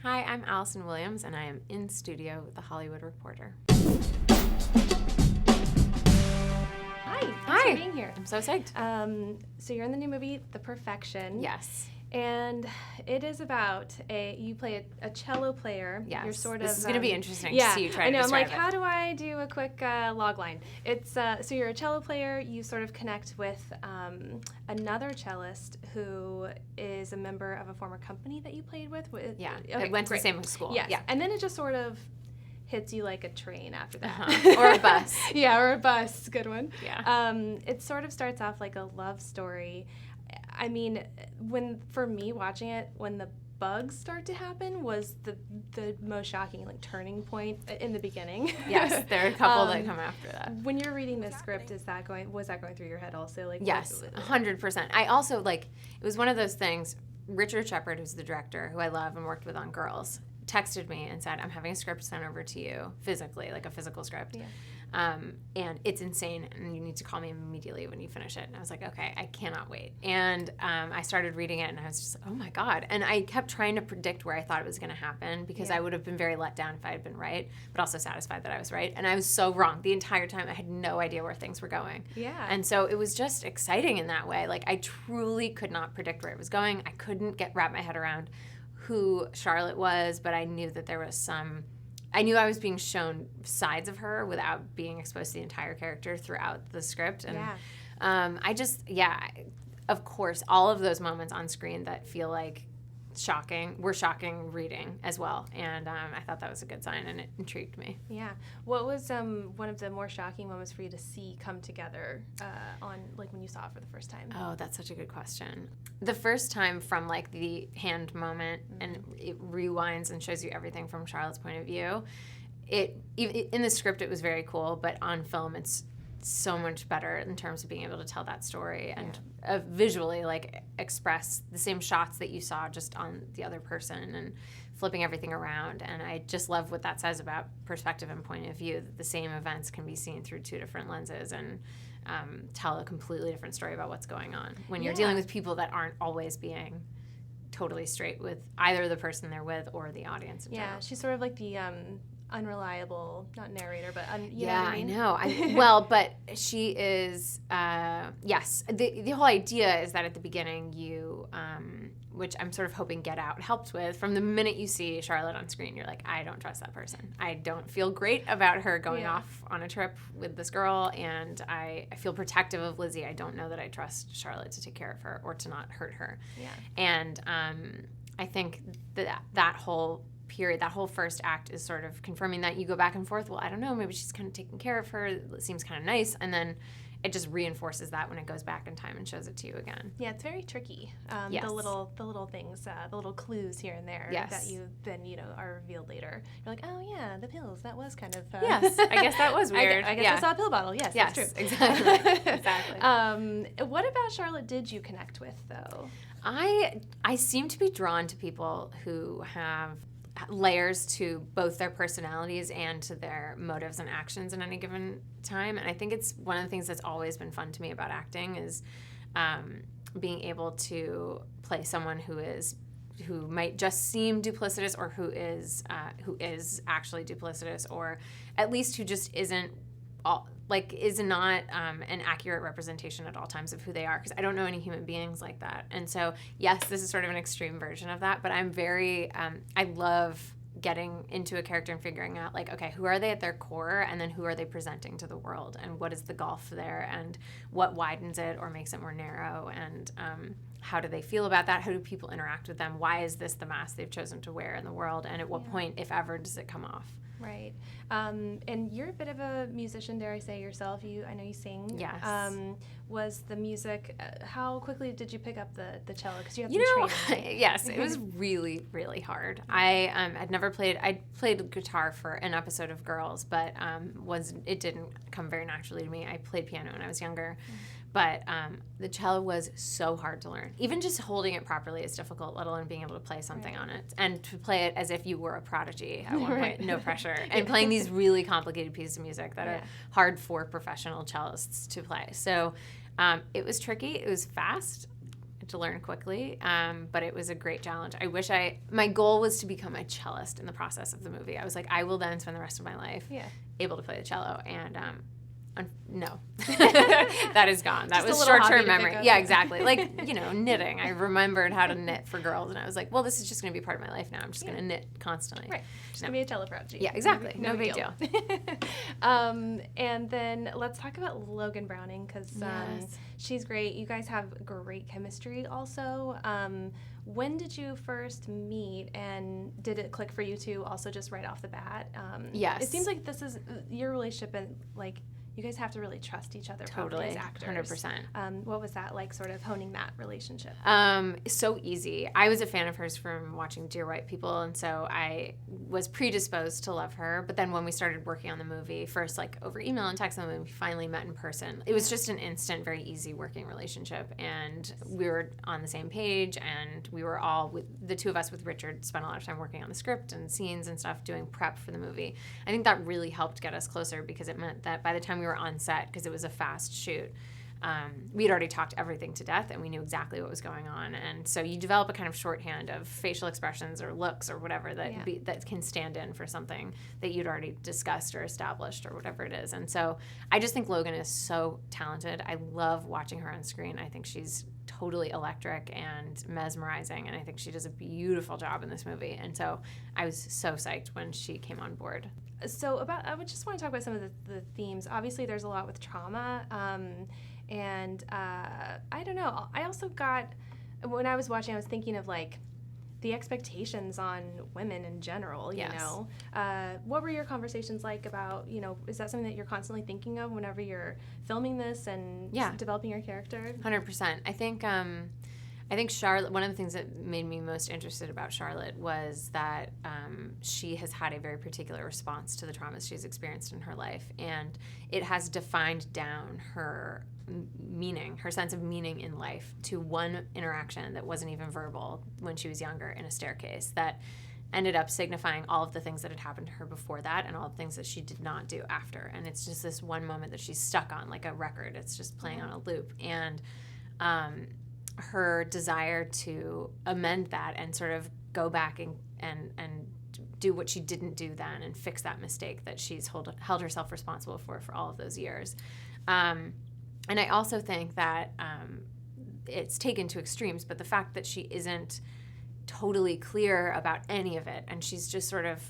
Hi, I'm Allison Williams, and I am in studio with The Hollywood Reporter. Hi, thanks for being here. I'm so psyched. So you're in the new movie, The Perfection. Yes. And it is about you play a cello player. Yes. You're sort this of, is going to be interesting to see you try to describe it. I know, I'm like, how do I do a quick log line? It's, so you're a cello player, you sort of connect with another cellist who is a member of a former company that you played with. Yeah, okay, went to the same school. Yes. Yeah. And then it just sort of hits you like a train after that. Uh-huh. Or a bus. Yeah, or a bus. Good one. Yeah. It sort of starts off like a love story. I mean, for me watching it, when the bugs start to happen was the most shocking like turning point in the beginning. Yes, there are a couple that come after that. When you're reading the script, was that going through your head also? Like, yes, 100%. I also it was one of those things. Richard Shepard, who's the director, who I love and worked with on Girls, texted me and said, I'm having a script sent over to you physically, like a physical script. Yeah. And it's insane, and you need to call me immediately when you finish it. And I was like, okay, I cannot wait. And I started reading it, and I was just like, oh my God. And I kept trying to predict where I thought it was going to happen, because I would have been very let down if I had been right, but also satisfied that I was right. And I was so wrong the entire time. I had no idea where things were going. Yeah. And so it was just exciting in that way. Like, I truly could not predict where it was going. I couldn't wrap my head around who Charlotte was, but I knew that there was I knew I was being shown sides of her without being exposed to the entire character throughout the script. And of course, all of those moments on screen that feel like were shocking reading as well. And I thought that was a good sign, and it intrigued me. Yeah. What was one of the more shocking moments for you to see come together on, like, when you saw it for the first time? Oh, that's such a good question. The first time, from like the hand moment, and it rewinds and shows you everything from Charlotte's point of view. In the script it was very cool, but on film it's so much better in terms of being able to tell that story and visually like express the same shots that you saw just on the other person and flipping everything around. And I just love what that says about perspective and point of view, that the same events can be seen through two different lenses and tell a completely different story about what's going on when you're dealing with people that aren't always being totally straight with either the person they're with or the audience in general. She's sort of like the unreliable, not narrator, but you know what I mean? I know. But she is, yes. The whole idea is that at the beginning you, which I'm sort of hoping Get Out helped with, from the minute you see Charlotte on screen, you're like, I don't trust that person. I don't feel great about her going off on a trip with this girl, and I feel protective of Lizzie. I don't know that I trust Charlotte to take care of her or to not hurt her. Yeah. And I think that whole period, that whole first act is sort of confirming that. You go back and forth, well, I don't know, maybe she's kind of taking care of her, it seems kind of nice, and then it just reinforces that when it goes back in time and shows it to you again. Yeah, it's very tricky. Yes. The little things, the little clues here and there that you then, are revealed later. You're like, oh yeah, the pills, that was kind of... yes, I guess that was weird. I guess I saw a pill bottle, yes, that's true. Exactly. Exactly. What about Charlotte did you connect with, though? I seem to be drawn to people who have layers to both their personalities and to their motives and actions in any given time. And I think it's one of the things that's always been fun to me about acting is being able to play someone who might just seem duplicitous, or who is actually duplicitous, or at least who just is not an accurate representation at all times of who they are, because I don't know any human beings like that. And so, yes, this is sort of an extreme version of that, but I'm very, I love getting into a character and figuring out, like, okay, who are they at their core, and then who are they presenting to the world, and what is the gulf there, and what widens it or makes it more narrow, and how do they feel about that? How do people interact with them? Why is this the mask they've chosen to wear in the world, and at what point, if ever, does it come off? Right. And you're a bit of a musician, dare I say, yourself. I know you sing. Yes. Was the music, how quickly did you pick up the cello? Because you have some training, right? Yes, it was really, really hard. I'd never played, I played guitar for an episode of Girls, but it didn't come very naturally to me. I played piano when I was younger. But the cello was so hard to learn. Even just holding it properly is difficult, let alone being able to play something on it. And to play it as if you were a prodigy at one point, no pressure. And playing these really complicated pieces of music that are hard for professional cellists to play. So it was tricky. It was fast. to learn quickly, but it was a great challenge. My goal was to become a cellist in the process of the movie. I was like, I will then spend the rest of my life able to play the cello, and no, that is gone. That was short-term memory. Yeah, exactly. Like, knitting. I remembered how to knit for girls, and I was like, well, this is just going to be part of my life now. I'm just going to knit constantly. Right. Just going to be a cello prodigy. Yeah, exactly. No big deal. And then let's talk about Logan Browning, because she's great. You guys have great chemistry also. When did you first meet, and did it click for you two also just right off the bat? Yes. It seems like this is your relationship, and like, you guys have to really trust each other as actors. 100%. What was that like, sort of honing that relationship? So easy. I was a fan of hers from watching Dear White People, and so I was predisposed to love her. But then when we started working on the movie, first like over email and text, and then we finally met in person, it was just an instant, very easy working relationship. And we were on the same page, and we were all, the two of us with Richard, spent a lot of time working on the script and scenes and stuff, doing prep for the movie. I think that really helped get us closer, because it meant that by the time we were on set, because it was a fast shoot, we had already talked everything to death, and we knew exactly what was going on. And so you develop a kind of shorthand of facial expressions or looks or whatever that can stand in for something that you'd already discussed or established or whatever it is. And so I just think Logan is so talented. I love watching her on screen. I think she's totally electric and mesmerizing, and I think she does a beautiful job in this movie. And so I was so psyched when she came on board. So I would just want to talk about some of the themes. Obviously, there's a lot with trauma, and I don't know. I also got, when I was watching, I was thinking of like the expectations on women in general. You know, what were your conversations like about? Is that something that you're constantly thinking of whenever you're filming this and developing your character? 100%. I think Charlotte, one of the things that made me most interested about Charlotte was that she has had a very particular response to the traumas she's experienced in her life, and it has defined down her meaning, her sense of meaning in life, to one interaction that wasn't even verbal when she was younger in a staircase that ended up signifying all of the things that had happened to her before that and all the things that she did not do after. And it's just this one moment that she's stuck on, like a record. It's just playing on a loop. And her desire to amend that and sort of go back and do what she didn't do then and fix that mistake that she's held herself responsible for all of those years. And I also think that it's taken to extremes, but the fact that she isn't totally clear about any of it, and she's just sort of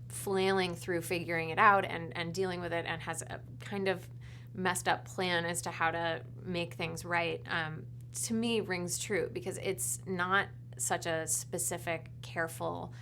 flailing through figuring it out and dealing with it, and has a kind of messed up plan as to how to make things right, to me rings true, because it's not such a specific, careful,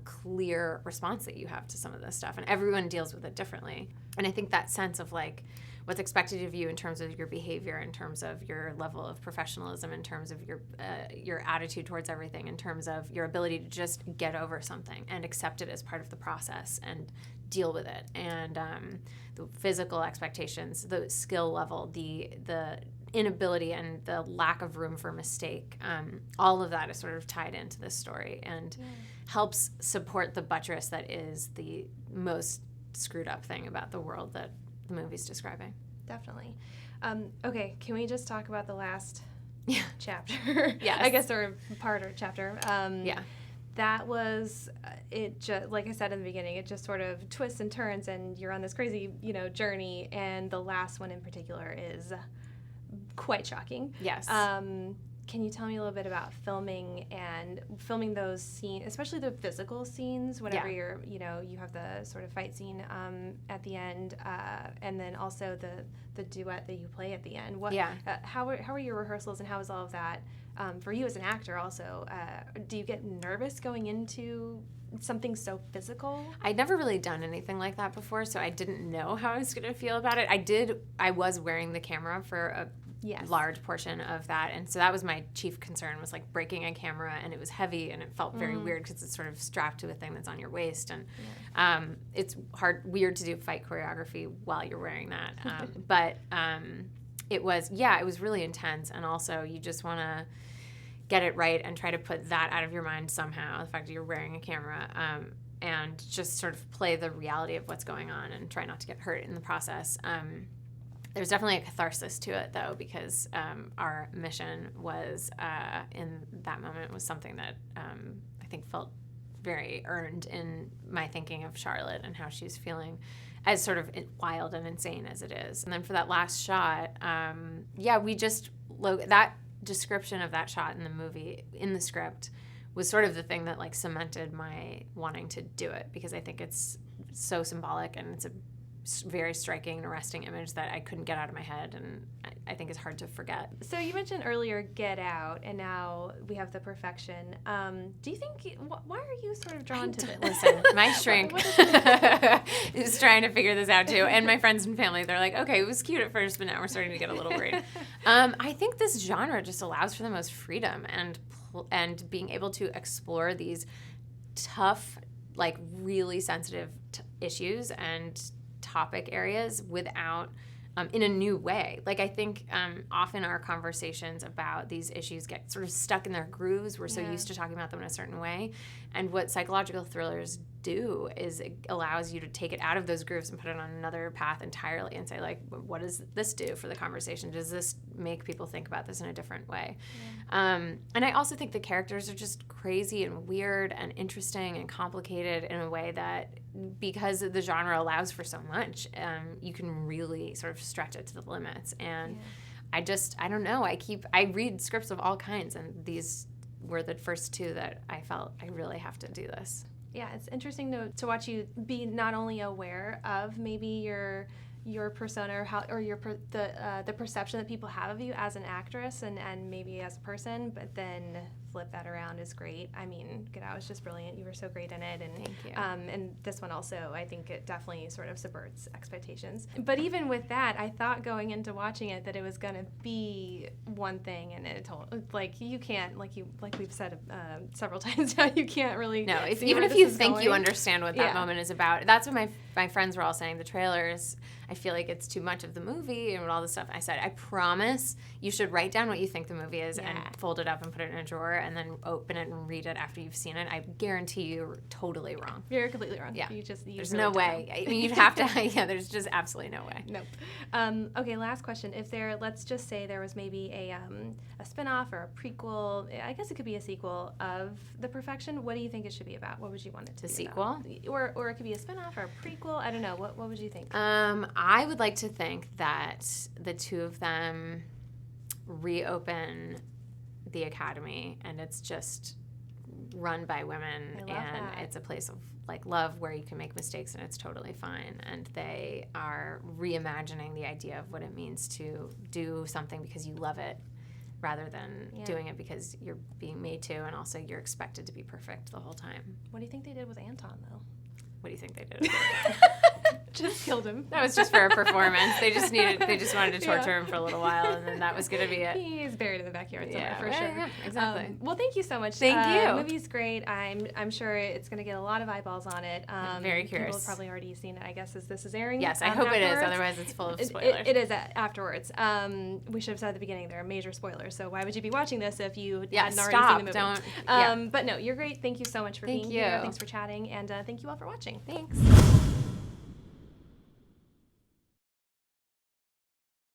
clear response that you have to some of this stuff, and everyone deals with it differently. And I think that sense of like what's expected of you in terms of your behavior, in terms of your level of professionalism, in terms of your attitude towards everything, in terms of your ability to just get over something and accept it as part of the process and deal with it, and the physical expectations, the skill level, the inability and the lack of room for mistake, all of that is sort of tied into this story and helps support the buttress that is the most screwed up thing about the world that the movie's describing. Definitely. Okay, can we just talk about the last chapter? Yes. I guess, or part or chapter. Yeah. That was, it just, like I said in the beginning, it just sort of twists and turns, and you're on this crazy, journey, and the last one in particular is quite shocking. Yes. Can you tell me a little bit about filming those scenes, especially the physical scenes, whenever you're, you have the sort of fight scene at the end, and then also the duet that you play at the end. How are your rehearsals, and how is all of that for you as an actor also? Do you get nervous going into something so physical? I'd never really done anything like that before, so I didn't know how I was going to feel about it. I was wearing the camera for a large portion of that, and so that was my chief concern, was like breaking a camera, and it was heavy, and it felt very weird because it's sort of strapped to a thing that's on your waist, and it's weird to do fight choreography while you're wearing that, but it was really intense, and also you just want to get it right and try to put that out of your mind somehow, the fact that you're wearing a camera, and just sort of play the reality of what's going on and try not to get hurt in the process. There's definitely a catharsis to it, though, because our mission was, in that moment, was something that I think felt very earned in my thinking of Charlotte and how she's feeling, as sort of wild and insane as it is. And then for that last shot, that description of that shot in the movie, in the script, was sort of the thing that like cemented my wanting to do it, because I think it's so symbolic and it's a very striking and arresting image that I couldn't get out of my head, and I think it's hard to forget. So you mentioned earlier Get Out, and now we have The Perfection. Do you think, why are you sort of drawn to this? Listen, my shrink is trying to figure this out too, and my friends and family, they're like, okay, it was cute at first, but now we're starting to get a little worried. I think this genre just allows for the most freedom and being able to explore these tough, like really sensitive issues and topic areas without in a new way. Like I think often our conversations about these issues get sort of stuck in their grooves. We're so used to talking about them in a certain way. And what psychological thrillers do is it allows you to take it out of those grooves and put it on another path entirely and say, like, what does this do for the conversation? Does this make people think about this in a different way? And I also think the characters are just crazy and weird and interesting and complicated in a way that, because the genre allows for so much, you can really sort of stretch it to the limits. And I don't know. I read scripts of all kinds, and these were the first two that I felt I really have to do this. Yeah, it's interesting to watch you be not only aware of maybe your persona or the perception that people have of you as an actress and maybe as a person, but then flip that around is great. I mean, Get Out was just brilliant. You were so great in it, and thank you. And this one also, I think it definitely sort of subverts expectations. But even with that, I thought going into watching it that it was going to be one thing, and it like you can't, like we've said several times now, you can't really. No, even if you think you understand what that moment is about, that's what my friends were all saying. The trailers, I feel like it's too much of the movie and all this stuff. I said, I promise you should write down what you think the movie is and fold it up and put it in a drawer and then open it and read it after you've seen it. I guarantee you're totally wrong. You're completely wrong. Yeah. There's really no way. I mean, you'd have to, there's just absolutely no way. Nope. Okay, last question. If let's just say there was maybe a spin-off or a prequel, I guess it could be a sequel of The Perfection, what do you think it should be about? What would you want it to be sequel? About? Or it could be a spin-off or a prequel. I don't know. What would you think? I would like to think that the two of them reopen the academy, and it's just run by women, and it's a place of like love where you can make mistakes and it's totally fine, and they are reimagining the idea of what it means to do something because you love it rather than doing it because you're being made to, and also you're expected to be perfect the whole time. What do you think they did with Anton, though? What do you think they did? Just killed him. That was just for a performance. They just wanted to torture him for a little while, and then that was going to be it. He's buried in the backyard somewhere for sure. Yeah, exactly. Well, thank you so much. Thank you. The movie's great. I'm sure it's going to get a lot of eyeballs on it. I'm very curious. People have probably already seen it, I guess, as this is airing. Yes, I hope it is. Otherwise, it's full of spoilers. It is afterwards. We should have said at the beginning there are major spoilers. So why would you be watching this if you hadn't already seen the movie? Don't. But no, you're great. Thank you so much for being here. Thanks for chatting, and thank you all for watching. Thanks.